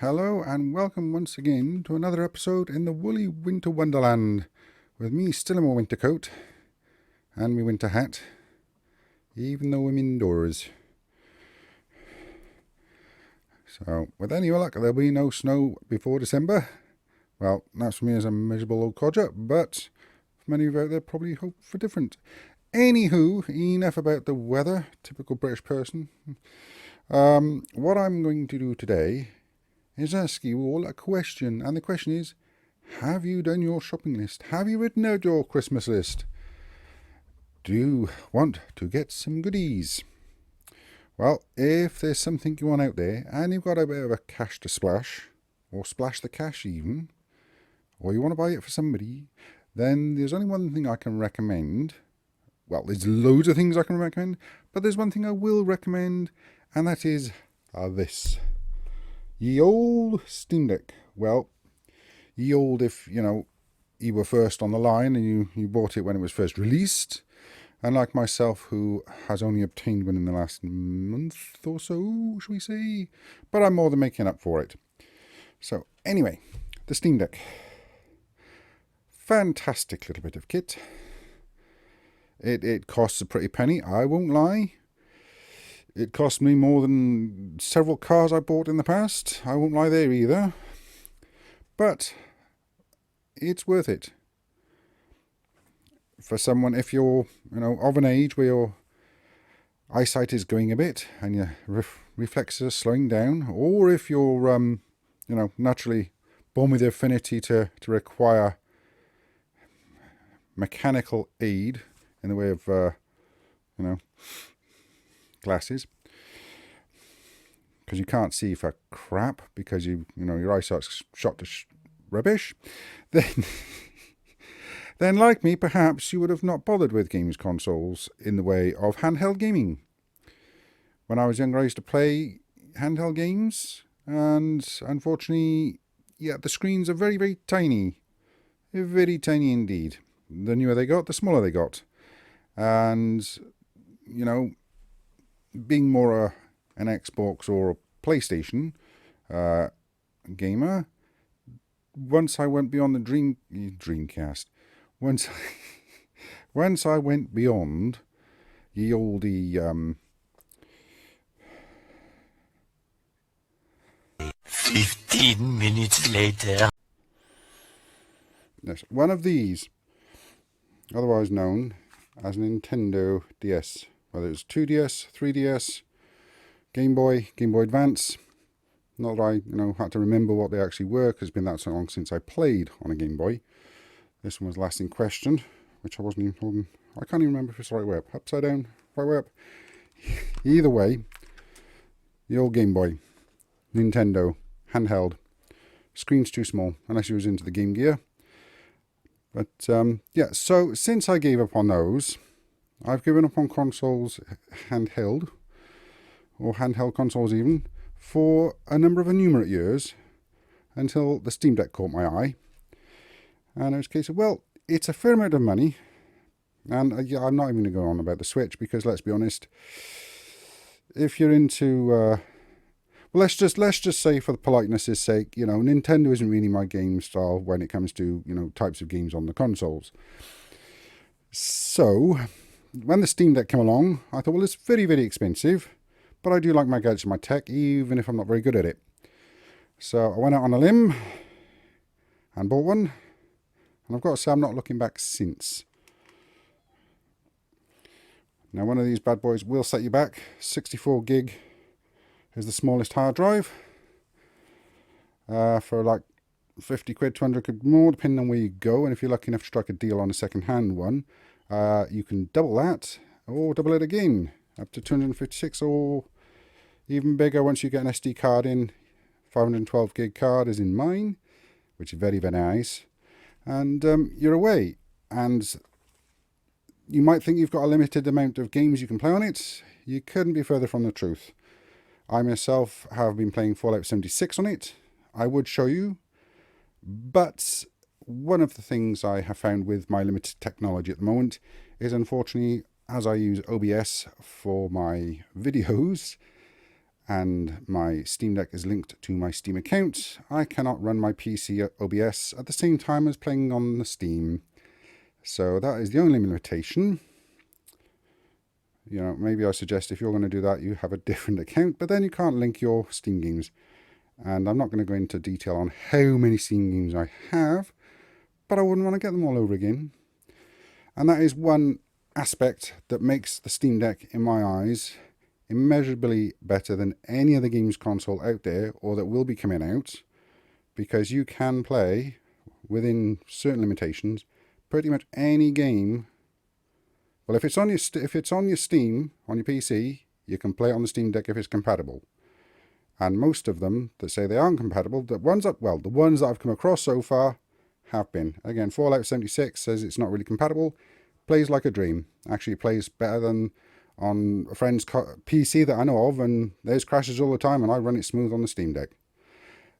hello and welcome once again to another episode in the woolly winter wonderland with me still in my winter coat and my winter hat, even though I'm indoors. So with any luck there'll be no snow before December. Well, that's for me as a miserable old codger, but for many of you out there probably hope for different. Anywho, enough about the weather, typical British person. What I'm going to do today is ask you all a question, and the question is, have you done your shopping list? Have you written out your Christmas list? Do you want to get some goodies? Well, if there's something you want out there, and you've got a bit of a cash to splash, or splash the cash even, or you want to buy it for somebody, then there's only one thing I can recommend. Well, there's loads of things I can recommend, but there's one thing I will recommend, and that is this. Ye old Steam Deck. Well, ye old if, you were first on the line and you bought it when it was first released. And like myself, who has only obtained one in the last month or so, shall we say. But I'm more than making up for it. So, anyway, the Steam Deck. Fantastic little bit of kit. It costs a pretty penny, I won't lie. It cost me more than several cars I bought in the past. I won't lie there either. But it's worth it. For someone, if you're, of an age where your eyesight is going a bit and your reflexes are slowing down, or if you're, naturally born with the affinity to require mechanical aid in the way of, glasses, because you can't see for crap because your eyesight's shot to rubbish, then like me, perhaps you would have not bothered with games consoles in the way of handheld gaming. When I was younger, I used to play handheld games, and unfortunately, the screens are very, very tiny. They're very tiny indeed. The newer they got, the smaller they got. And, being more an Xbox or a PlayStation gamer, once I went beyond the Dreamcast, once I went beyond ye oldie 15 minutes later. Yes, one of these, otherwise known as Nintendo DS. Whether it's 2DS, 3DS, Game Boy Advance. Not that I, had to remember what they actually were, because it's been that so long since I played on a Game Boy. This one was last in question, which I wasn't even holding. I can't even remember if it's the right way up. Upside down, right way up. Either way, the old Game Boy, Nintendo, handheld. Screen's too small, unless you was into the Game Gear. But, so since I gave up on those, I've given up on consoles handheld, or handheld consoles even, for a number of innumerate years, until the Steam Deck caught my eye. And it was a case of, well, it's a fair amount of money, and I'm not even going to go on about the Switch, because let's be honest, if you're into, let's just say for the politeness' sake, Nintendo isn't really my game style when it comes to, types of games on the consoles. So when the Steam Deck came along, I thought, well, it's very, very expensive, but I do like my gadgets and my tech, even if I'm not very good at it. So I went out on a limb and bought one, and I've got to say I'm not looking back since. Now, one of these bad boys will set you back. 64 gig is the smallest hard drive, for like 50 quid, 200 quid more, depending on where you go. And if you're lucky enough to strike a deal on a second-hand one, you can double that, or double it again, up to 256, or even bigger once you get an SD card in. 512 gig card is in mine, which is very, very nice. And you're away. And you might think you've got a limited amount of games you can play on it. You couldn't be further from the truth. I myself have been playing Fallout 76 on it. I would show you, but one of the things I have found with my limited technology at the moment is, unfortunately, as I use OBS for my videos, and my Steam Deck is linked to my Steam account, I cannot run my PC OBS at the same time as playing on the Steam. So that is the only limitation. You know, maybe I suggest if you're going to do that, you have a different account, but then you can't link your Steam games. And I'm not going to go into detail on how many Steam games I have, but I wouldn't want to get them all over again. And that is one aspect that makes the Steam Deck, in my eyes, immeasurably better than any other games console out there or that will be coming out, because you can play, within certain limitations, pretty much any game. Well, if it's on your Steam on your PC, you can play it on the Steam Deck if it's compatible. And most of them that say they aren't compatible, the ones that I've come across so far have been. Again, Fallout 76 says it's not really compatible. Plays like a dream. Actually plays better than on a friend's PC that I know of, and there's crashes all the time, and I run it smooth on the Steam Deck.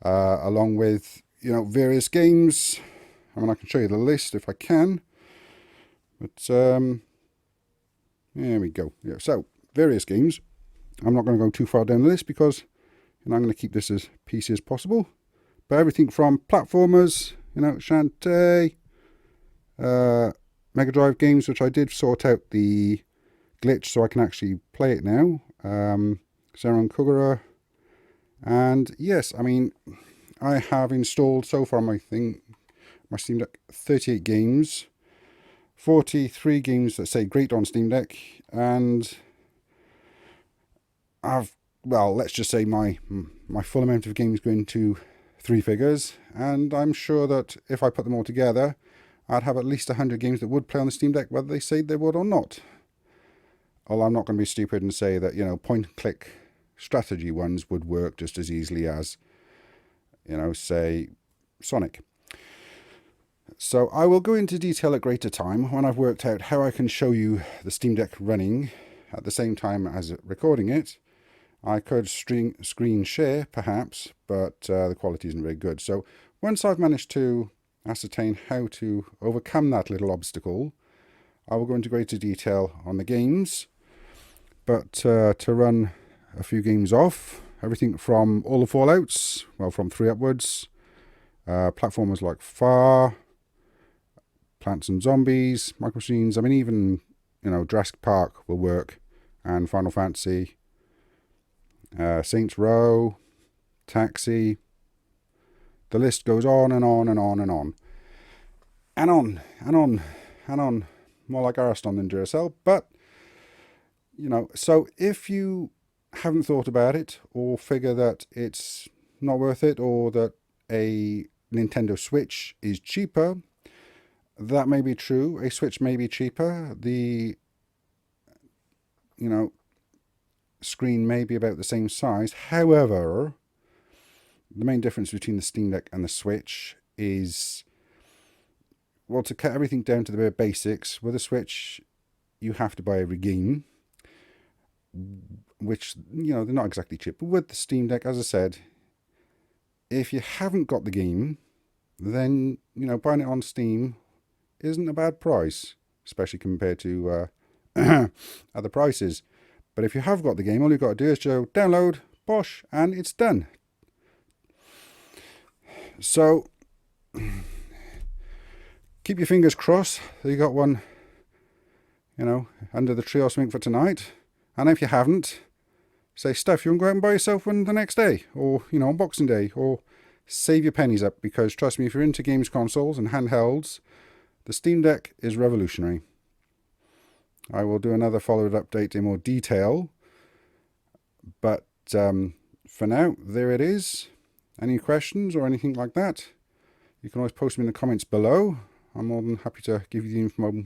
Along with, you know, various games. I mean, I can show you the list if I can. But, there we go. Yeah, so, various games. I'm not going to go too far down the list because, you know, I'm going to keep this as PC as possible. But everything from platformers, you know, Shantae, Mega Drive games, which I did sort out the glitch so I can actually play it now. Seron Kugura. And yes, I mean, I have installed so far my Steam Deck 38 games, 43 games that say great on Steam Deck, and let's just say my full amount of games go into 3 figures, and I'm sure that if I put them all together, I'd have at least 100 games that would play on the Steam Deck, whether they say they would or not. Although I'm not going to be stupid and say that, you know, point-and-click strategy ones would work just as easily as, you know, say, Sonic. So I will go into detail at greater time when I've worked out how I can show you the Steam Deck running at the same time as recording it. I could screen share, perhaps, but the quality isn't very good. So once I've managed to ascertain how to overcome that little obstacle, I will go into greater detail on the games. But to run a few games off, everything from all the Fallouts, well, from 3 upwards, platformers like Far, Plants and Zombies, Micro Machines, I mean, even, you know, Jurassic Park will work, and Final Fantasy, Saints Row, Taxi. The list goes on and on and on and on. And on and on and on. More like Ariston than Duracell. But, you know, so if you haven't thought about it, or figure that it's not worth it, or that a Nintendo Switch is cheaper, that may be true. A Switch may be cheaper. The, you know, screen may be about the same size. However, the main difference between the Steam Deck and the Switch is, well, to cut everything down to the bare basics, with a Switch, you have to buy every game, which, you know, they're not exactly cheap. But with the Steam Deck, as I said, if you haven't got the game, then, you know, buying it on Steam isn't a bad price, especially compared to other prices. But if you have got the game, all you've got to do is just download, bosh, and it's done. So, keep your fingers crossed that you got one, you know, under the tree or something for tonight. And if you haven't, say, Steph, you want to go out and buy yourself one the next day, or, you know, on Boxing Day, or save your pennies up, because trust me, if you're into games consoles and handhelds, the Steam Deck is revolutionary. I will do another followed update in more detail, but for now, there it is. Any questions or anything like that, you can always post them in the comments below. I'm more than happy to give you the info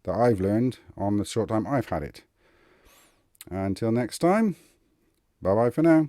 that I've learned on the short time I've had it. Until next time, bye bye for now.